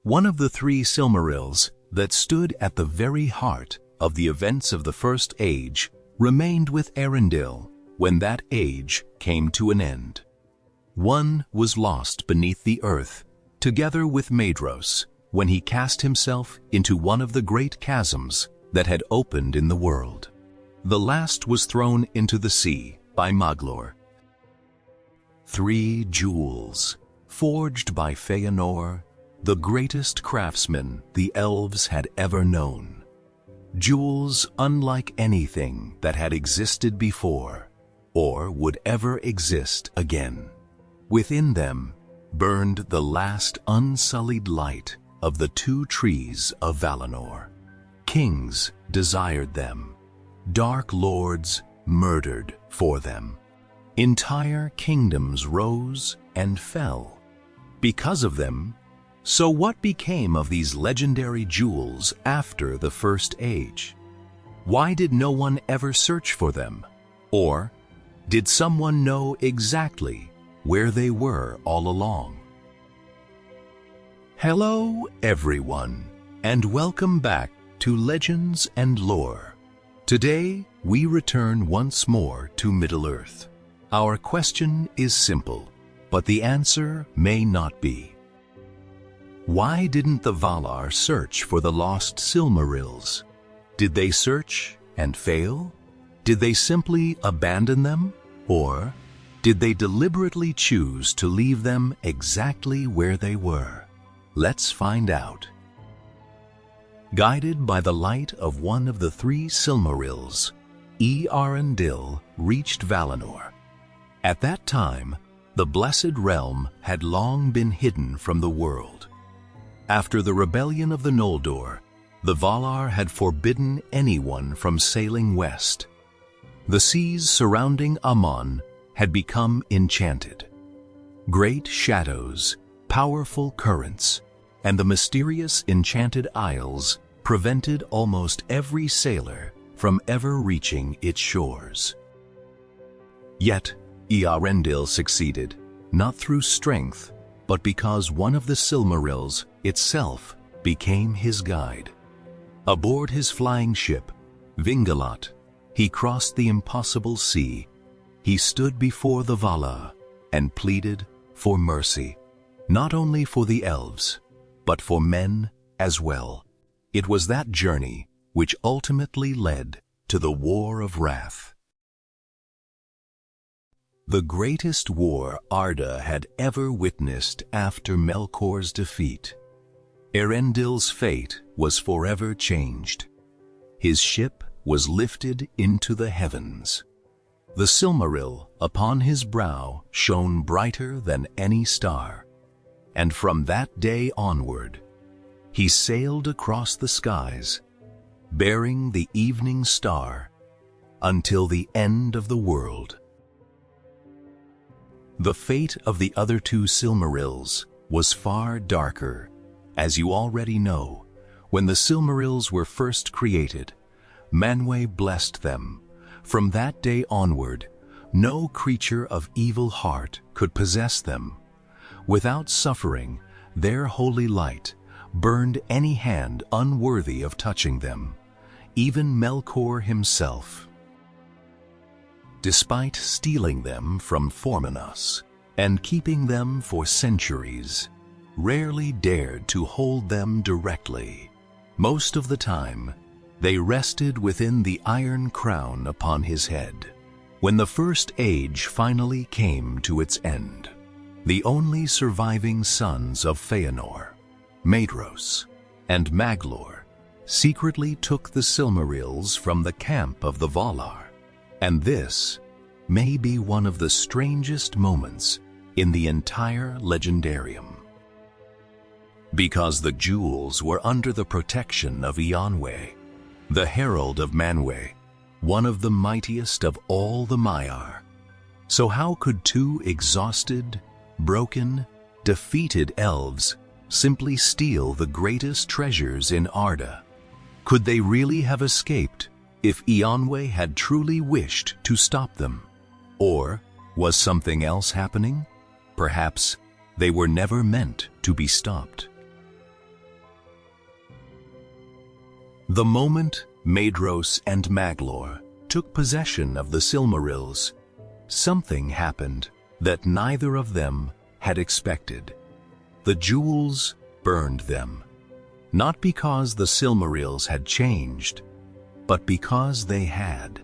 one of the three Silmarils that stood at the very heart of the events of the First Age, remained with Eärendil when that age came to an end. One was lost beneath the earth, together with Maedhros, when he cast himself into one of the great chasms that had opened in the world. The last was thrown into the sea by Maglor. 3 jewels, forged by Feanor, the greatest craftsman the elves had ever known. Jewels unlike anything that had existed before, or would ever exist again. Within them burned the last unsullied light of the 2 trees of Valinor. Kings desired them. Dark lords murdered for them. Entire kingdoms rose and fell because of them. So what became of these legendary jewels after the First Age? Why did no one ever search for them? Or did someone know exactly where they were all along? Hello everyone, and welcome back to Legends and Lore. Today we return once more to Middle-earth. Our question is simple, but the answer may not be. Why didn't the Valar search for the lost Silmarils? Did they search and fail? Did they simply abandon them? Or did they deliberately choose to leave them exactly where they were? Let's find out. Guided by the light of one of the 3 Silmarils, Eärendil reached Valinor. At that time, the Blessed Realm had long been hidden from the world. After the rebellion of the Noldor, the Valar had forbidden anyone from sailing west. The seas surrounding Aman had become enchanted. Great shadows, powerful currents, and the mysterious enchanted isles prevented almost every sailor from ever reaching its shores. Yet, Eärendil succeeded, not through strength, but because one of the Silmarils itself became his guide. Aboard his flying ship, Vingalot, he crossed the impossible sea. He stood before the Valar and pleaded for mercy, not only for the elves, but for men as well. It was that journey which ultimately led to the War of Wrath. The greatest war Arda had ever witnessed after Melkor's defeat. Eärendil's fate was forever changed. His ship was lifted into the heavens. The Silmaril upon his brow shone brighter than any star, and from that day onward, he sailed across the skies, bearing the evening star, until the end of the world. The fate of the other 2 Silmarils was far darker. As you already know, when the Silmarils were first created, Manwë blessed them. From that day onward, no creature of evil heart could possess them. Without suffering, their holy light burned any hand unworthy of touching them, even Melkor himself. Despite stealing them from Formenos and keeping them for centuries, rarely dared to hold them directly. Most of the time, they rested within the iron crown upon his head. When the First Age finally came to its end, the only surviving sons of Feanor, Maedhros and Maglor, secretly took the Silmarils from the camp of the Valar. And this may be one of the strangest moments in the entire legendarium. Because the jewels were under the protection of Eärendil, the herald of Manwë, one of the mightiest of all the Maiar. So how could 2 exhausted, broken, defeated elves simply steal the greatest treasures in Arda? Could they really have escaped if Eärendil had truly wished to stop them? Or was something else happening? Perhaps they were never meant to be stopped. The moment Maedhros and Maglor took possession of the Silmarils, something happened that neither of them had expected. The jewels burned them, not because the Silmarils had changed, but because they had.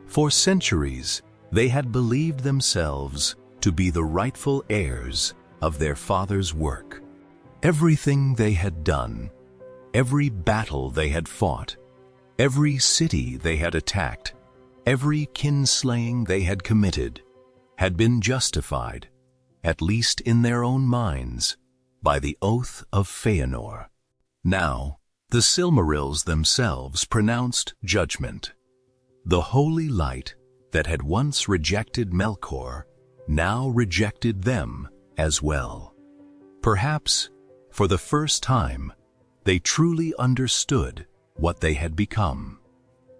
For centuries, they had believed themselves to be the rightful heirs of their father's work. Everything they had done, every battle they had fought, every city they had attacked, every kinslaying they had committed, had been justified, at least in their own minds, by the oath of Feanor. Now, the Silmarils themselves pronounced judgment. The holy light that had once rejected Melkor now rejected them as well. Perhaps, for the first time, they truly understood what they had become.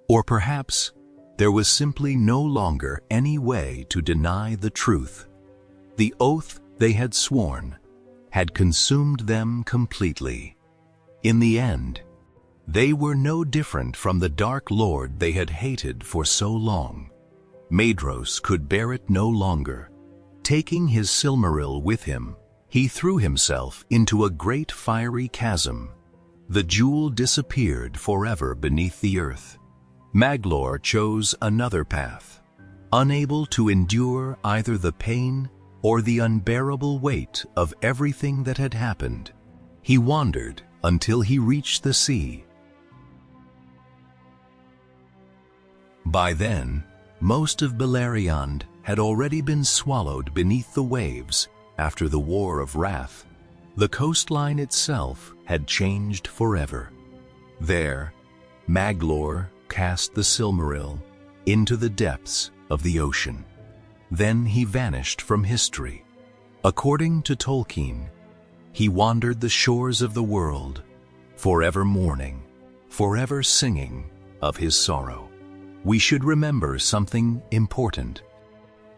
Or perhaps, there was simply no longer any way to deny the truth. The oath they had sworn had consumed them completely. In the end, they were no different from the Dark Lord they had hated for so long. Maedhros could bear it no longer. Taking his Silmaril with him, he threw himself into a great fiery chasm. The jewel disappeared forever beneath the earth. Maglor chose another path. Unable to endure either the pain or the unbearable weight of everything that had happened, he wandered until he reached the sea. By then, most of Beleriand had already been swallowed beneath the waves after the War of Wrath. The coastline itself had changed forever. There, Maglor cast the Silmaril into the depths of the ocean. Then he vanished from history. According to Tolkien, he wandered the shores of the world, forever mourning, forever singing of his sorrow. We should remember something important.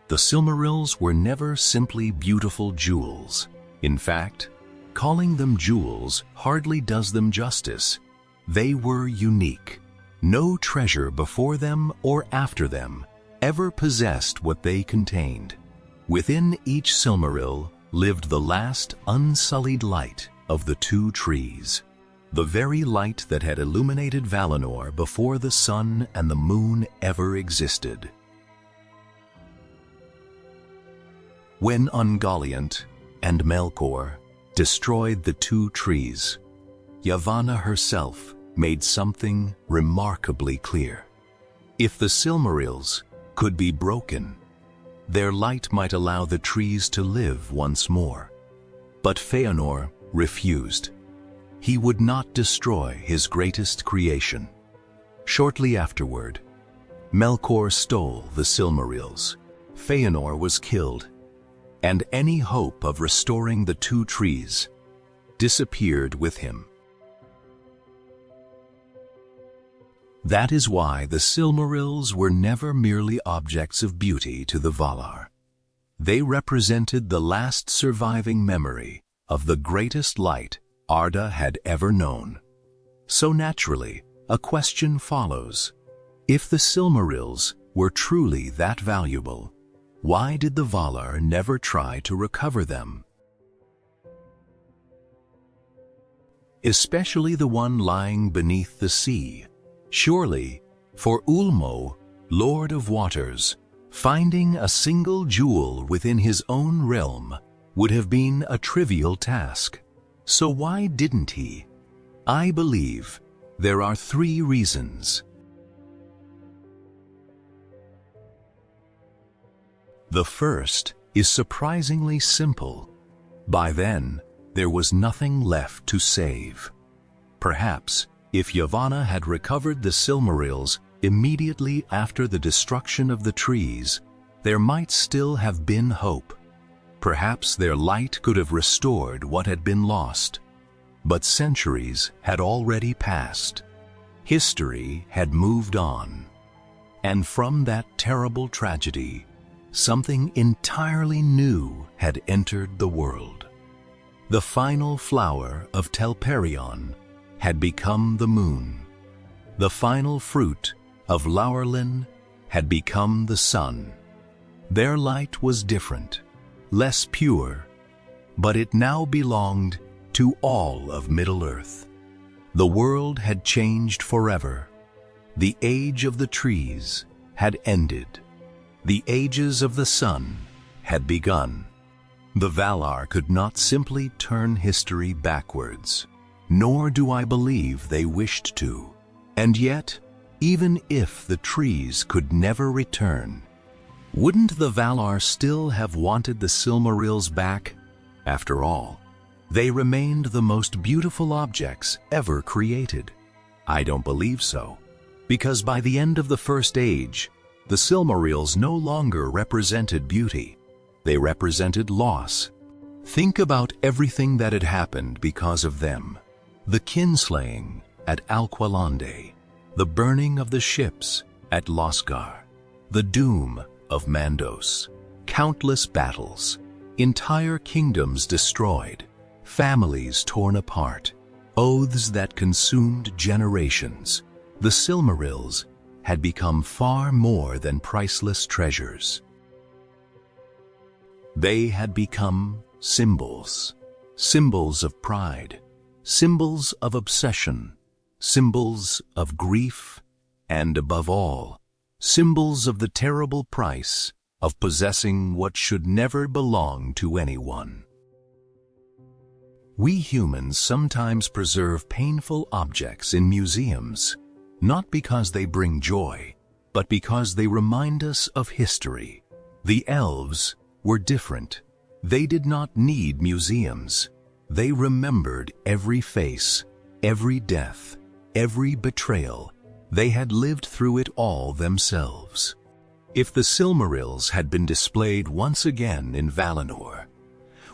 The Silmarils were never simply beautiful jewels. In fact, calling them jewels hardly does them justice. They were unique. No treasure before them or after them ever possessed what they contained. Within each Silmaril lived the last unsullied light of the two trees, the very light that had illuminated Valinor before the sun and the moon ever existed. When Ungoliant and Melkor destroyed the two trees, Yavanna herself made something remarkably clear. If the Silmarils could be broken, their light might allow the trees to live once more. But Feanor refused. He would not destroy his greatest creation. Shortly afterward, Melkor stole the Silmarils. Feanor was killed, and any hope of restoring the two trees disappeared with him. That is why the Silmarils were never merely objects of beauty to the Valar. They represented the last surviving memory of the greatest light Arda had ever known. So naturally, a question follows. If the Silmarils were truly that valuable, why did the Valar never try to recover them? Especially the one lying beneath the sea. Surely, for Ulmo, Lord of Waters, finding a single jewel within his own realm would have been a trivial task. So why didn't he? I believe there are 3 reasons. The first is surprisingly simple. By then, there was nothing left to save. Perhaps, if Yavanna had recovered the Silmarils immediately after the destruction of the trees, there might still have been hope. Perhaps their light could have restored what had been lost. But centuries had already passed. History had moved on. And from that terrible tragedy, something entirely new had entered the world. The final flower of Telperion had become the moon. The final fruit of Laurelin had become the sun. Their light was different, less pure, but it now belonged to all of Middle-earth. The world had changed forever. The age of the trees had ended. The ages of the sun had begun. The Valar could not simply turn history backwards, nor do I believe they wished to. And yet, even if the trees could never return, wouldn't the Valar still have wanted the Silmarils back? After all, they remained the most beautiful objects ever created. I don't believe so, because by the end of the First Age, the Silmarils no longer represented beauty. They represented loss. Think about everything that had happened because of them. The kinslaying at Alqualande, the burning of the ships at Losgar, the doom of Mandos, countless battles, entire kingdoms destroyed, families torn apart, oaths that consumed generations. The Silmarils had become far more than priceless treasures. They had become symbols, symbols of pride, symbols of obsession, symbols of grief, and above all, symbols of the terrible price of possessing what should never belong to anyone. We humans sometimes preserve painful objects in museums, not because they bring joy, but because they remind us of history. The elves were different. They did not need museums. They remembered every face, every death, every betrayal. They had lived through it all themselves. If the Silmarils had been displayed once again in Valinor,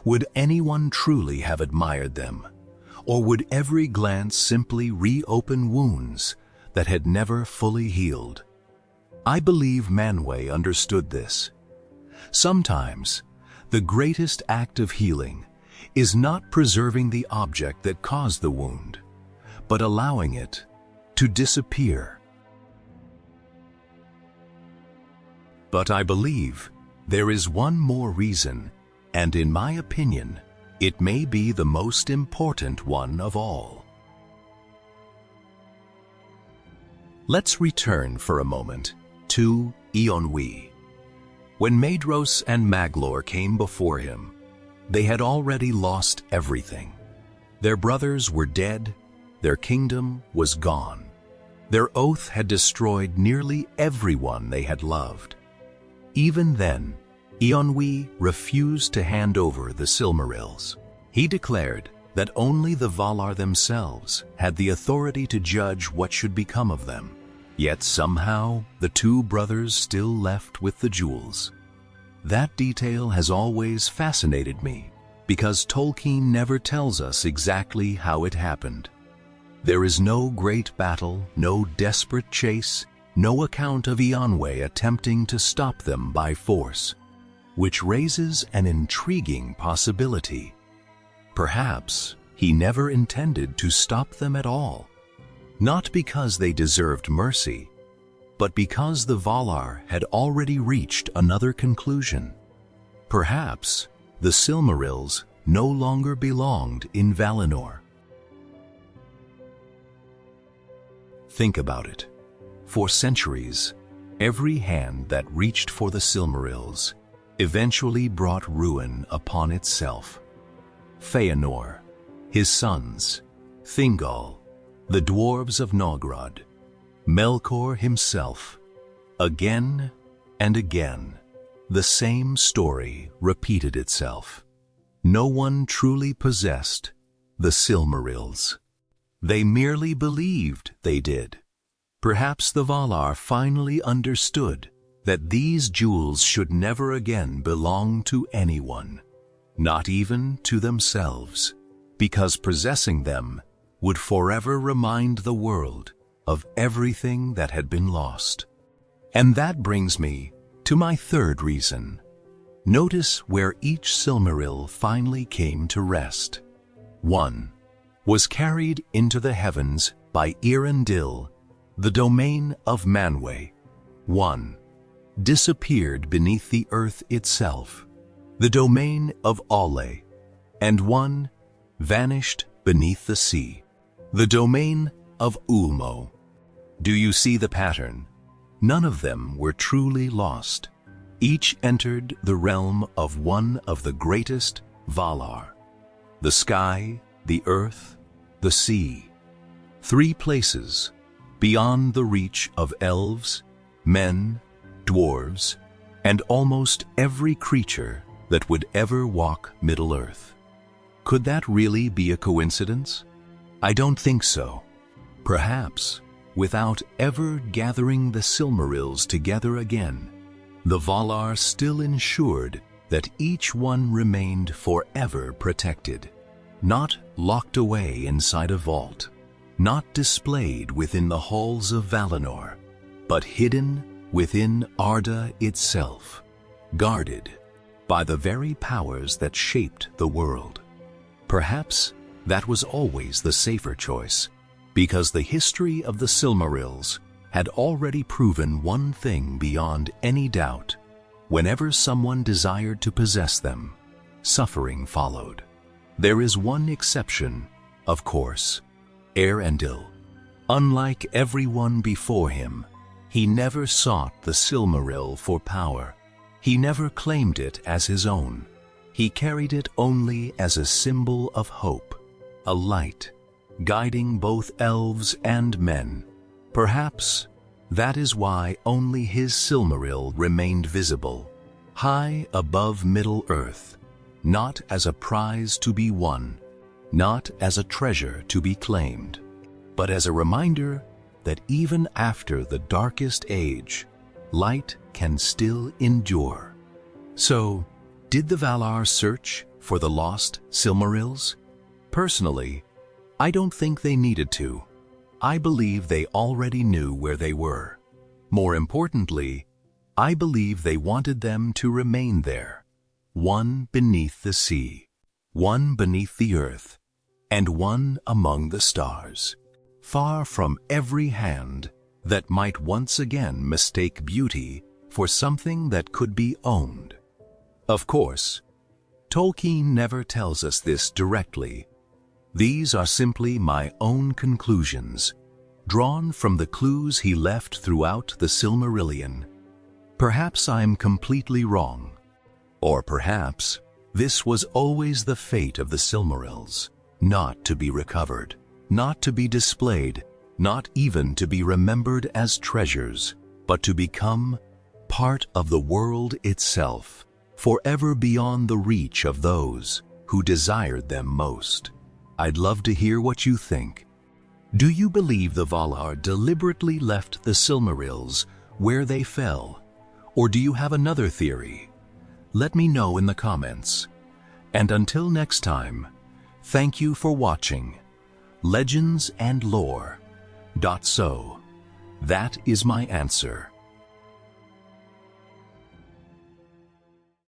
would anyone truly have admired them? Or would every glance simply reopen wounds that had never fully healed? I believe Manwë understood this. Sometimes, the greatest act of healing is not preserving the object that caused the wound, but allowing it to disappear. But I believe there is one more reason, and in my opinion, it may be the most important one of all. Let's return for a moment to Eärendil. When Maedhros and Maglor came before him, they had already lost everything. Their brothers were dead, their kingdom was gone. Their oath had destroyed nearly everyone they had loved. Even then, Eärendil refused to hand over the Silmarils. He declared that only the Valar themselves had the authority to judge what should become of them. Yet somehow, the two brothers still left with the jewels. That detail has always fascinated me, because Tolkien never tells us exactly how it happened. There is no great battle, no desperate chase, no account of Eärendil attempting to stop them by force, which raises an intriguing possibility. Perhaps he never intended to stop them at all, not because they deserved mercy, but because the Valar had already reached another conclusion. Perhaps the Silmarils no longer belonged in Valinor. Think about it. For centuries, every hand that reached for the Silmarils eventually brought ruin upon itself. Fëanor, his sons, Thingol, the dwarves of Nogrod, Melkor himself. Again and again, the same story repeated itself. No one truly possessed the Silmarils. They merely believed they did. Perhaps the Valar finally understood that these jewels should never again belong to anyone, not even to themselves, because possessing them would forever remind the world of everything that had been lost. And that brings me to my third reason. Notice where each Silmaril finally came to rest. 1. Was carried into the heavens by Eärendil The domain of Manwë. 1. Disappeared beneath the earth itself. The domain of Alle. And 1. Vanished beneath the sea. The domain of Ulmo. Do you see the pattern? None of them were truly lost. Each entered the realm of one of the greatest Valar. The sky, the earth, the sea. 3 places beyond the reach of elves, men, dwarves, and almost every creature that would ever walk Middle-earth. Could that really be a coincidence? I don't think so. Perhaps, without ever gathering the Silmarils together again, the Valar still ensured that each one remained forever protected, not locked away inside a vault, not displayed within the halls of Valinor, but hidden within Arda itself, guarded by the very powers that shaped the world. Perhaps that was always the safer choice, because the history of the Silmarils had already proven one thing beyond any doubt. Whenever someone desired to possess them, suffering followed. There is one exception, of course, Eärendil. Unlike everyone before him, he never sought the Silmaril for power. He never claimed it as his own. He carried it only as a symbol of hope, a light, guiding both elves and men. Perhaps that is why only his Silmaril remained visible, high above Middle-earth, not as a prize to be won, not as a treasure to be claimed, but as a reminder that even after the darkest age, light can still endure. So, did the Valar search for the lost Silmarils? Personally, I don't think they needed to. I believe they already knew where they were. More importantly, I believe they wanted them to remain there, one beneath the sea, one beneath the earth, and one among the stars, far from every hand that might once again mistake beauty for something that could be owned. Of course, Tolkien never tells us this directly. These are simply my own conclusions, drawn from the clues he left throughout the Silmarillion. Perhaps I'm completely wrong. Or perhaps this was always the fate of the Silmarils, not to be recovered, not to be displayed, not even to be remembered as treasures, but to become part of the world itself, forever beyond the reach of those who desired them most. I'd love to hear what you think. Do you believe the Valar deliberately left the Silmarils where they fell? Or do you have another theory? Let me know in the comments. And until next time, thank you for watching Legends and Lore. So, that is my answer.